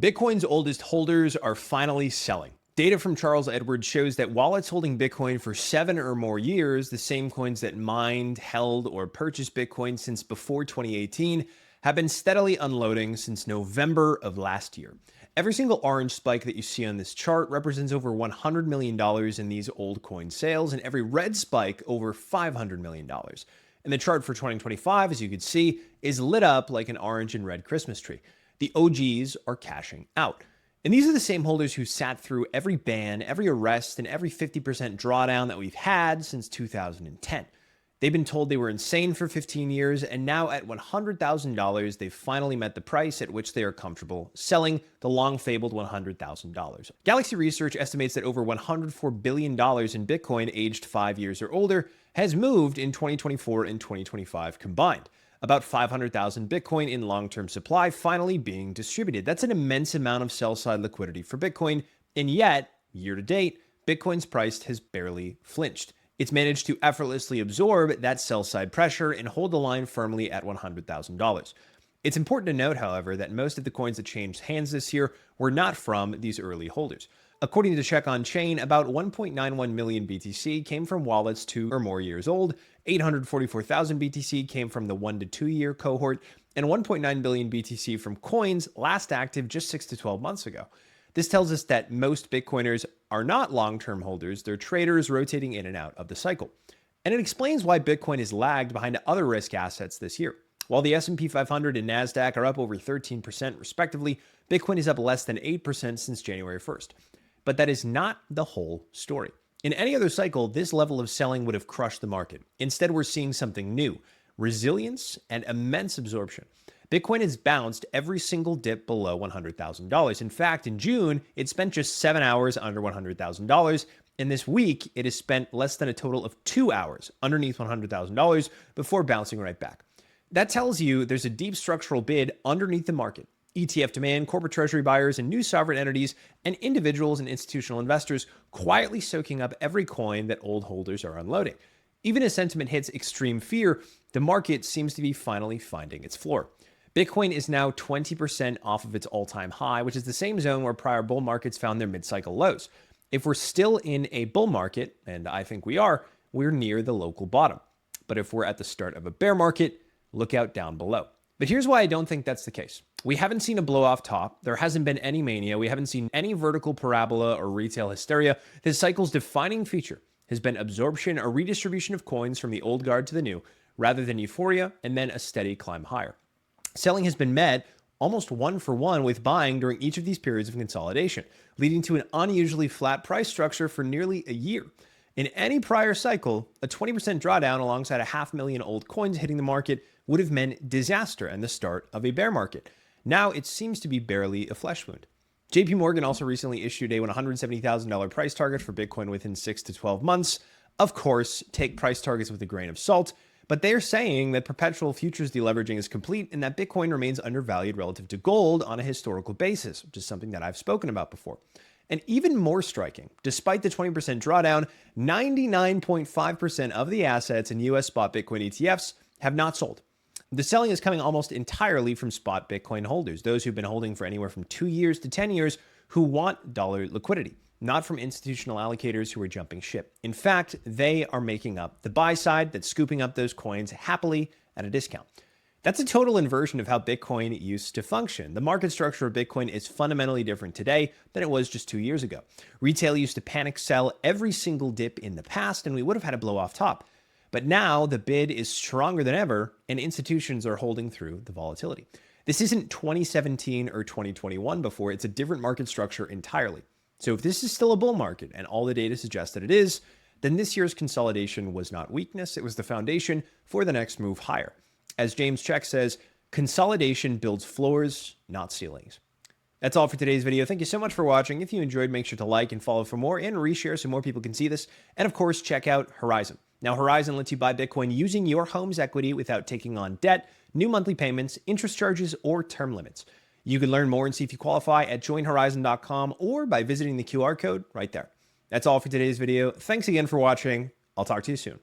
Bitcoin's oldest holders are finally selling. Data from Charles Edwards shows that wallets holding Bitcoin for 7 or more years, the same coins that mined, held, or purchased Bitcoin since before 2018, have been steadily unloading since November of last year. Every single orange spike that you see on this chart represents over $100 million in these old coin sales, and every red spike over $500 million. And the chart for 2025, as you can see, is lit up like an orange and red Christmas tree. The OGs are cashing out. And these are the same holders who sat through every ban, every arrest, and every 50% drawdown that we've had since 2010. They've been told they were insane for 15 years, and now at $100,000, they've finally met the price at which they are comfortable selling the long-fabled $100,000. Galaxy Research estimates that over $104 billion in Bitcoin aged 5 years or older has moved in 2024 and 2025 combined. About 500,000 Bitcoin in long-term supply finally being distributed. That's an immense amount of sell-side liquidity for Bitcoin, and yet, year to date, Bitcoin's price has barely flinched. It's managed to effortlessly absorb that sell-side pressure and hold the line firmly at $100,000. It's important to note, however, that most of the coins that changed hands this year were not from these early holders. According to Check on Chain, about 1.91 million BTC came from wallets 2 or more years old, 844,000 BTC came from the 1 to 2 year cohort, and 1.9 billion BTC from coins last active just 6 to 12 months ago. This tells us that most Bitcoiners are not long-term holders, they're traders rotating in and out of the cycle. And it explains why Bitcoin is lagged behind other risk assets this year. While the S&P 500 and NASDAQ are up over 13% respectively, Bitcoin is up less than 8% since January 1st. But that is not the whole story. In any other cycle, this level of selling would have crushed the market. Instead, we're seeing something new: resilience and immense absorption. Bitcoin has bounced every single dip below $100,000. In fact, in June, it spent just 7 hours under $100,000. And this week, it has spent less than a total of 2 hours underneath $100,000 before bouncing right back. That tells you there's a deep structural bid underneath the market. ETF demand, corporate treasury buyers, and new sovereign entities, and individuals and institutional investors quietly soaking up every coin that old holders are unloading. Even as sentiment hits extreme fear, the market seems to be finally finding its floor. Bitcoin is now 20% off of its all-time high, which is the same zone where prior bull markets found their mid-cycle lows. If we're still in a bull market, and I think we are, we're near the local bottom. But if we're at the start of a bear market, look out down below. But here's why I don't think that's the case. We haven't seen a blow off top. There hasn't been any mania. We haven't seen any vertical parabola or retail hysteria. This cycle's defining feature has been absorption or redistribution of coins from the old guard to the new, rather than euphoria and then a steady climb higher. Selling has been met almost 1-for-1 with buying during each of these periods of consolidation, leading to an unusually flat price structure for nearly a year. In any prior cycle, a 20% drawdown alongside 500,000 old coins hitting the market would have meant disaster and the start of a bear market. Now it seems to be barely a flesh wound. JPMorgan also recently issued a $170,000 price target for Bitcoin within 6 to 12 months. Of course, take price targets with a grain of salt, but they're saying that perpetual futures deleveraging is complete and that Bitcoin remains undervalued relative to gold on a historical basis, which is something that I've spoken about before. And even more striking, despite the 20% drawdown, 99.5% of the assets in US spot Bitcoin ETFs have not sold. The selling is coming almost entirely from spot Bitcoin holders, those who've been holding for anywhere from 2 years to 10 years who want dollar liquidity, not from institutional allocators who are jumping ship. In fact, they are making up the buy side that's scooping up those coins happily at a discount. That's a total inversion of how Bitcoin used to function. The market structure of Bitcoin is fundamentally different today than it was just 2 years ago. Retail used to panic sell every single dip in the past, and we would have had a blow off top. But now the bid is stronger than ever, and institutions are holding through the volatility. This isn't 2017 or 2021 before, it's a different market structure entirely. So if this is still a bull market, and all the data suggests that it is, then this year's consolidation was not weakness, it was the foundation for the next move higher. As James Check says, consolidation builds floors, not ceilings. That's all for today's video. Thank you so much for watching. If you enjoyed, make sure to like and follow for more and reshare so more people can see this. And of course, check out Horizon. Now, Horizon lets you buy Bitcoin using your home's equity without taking on debt, new monthly payments, interest charges, or term limits. You can learn more and see if you qualify at joinhorizon.com or by visiting the QR code right there. That's all for today's video. Thanks again for watching. I'll talk to you soon.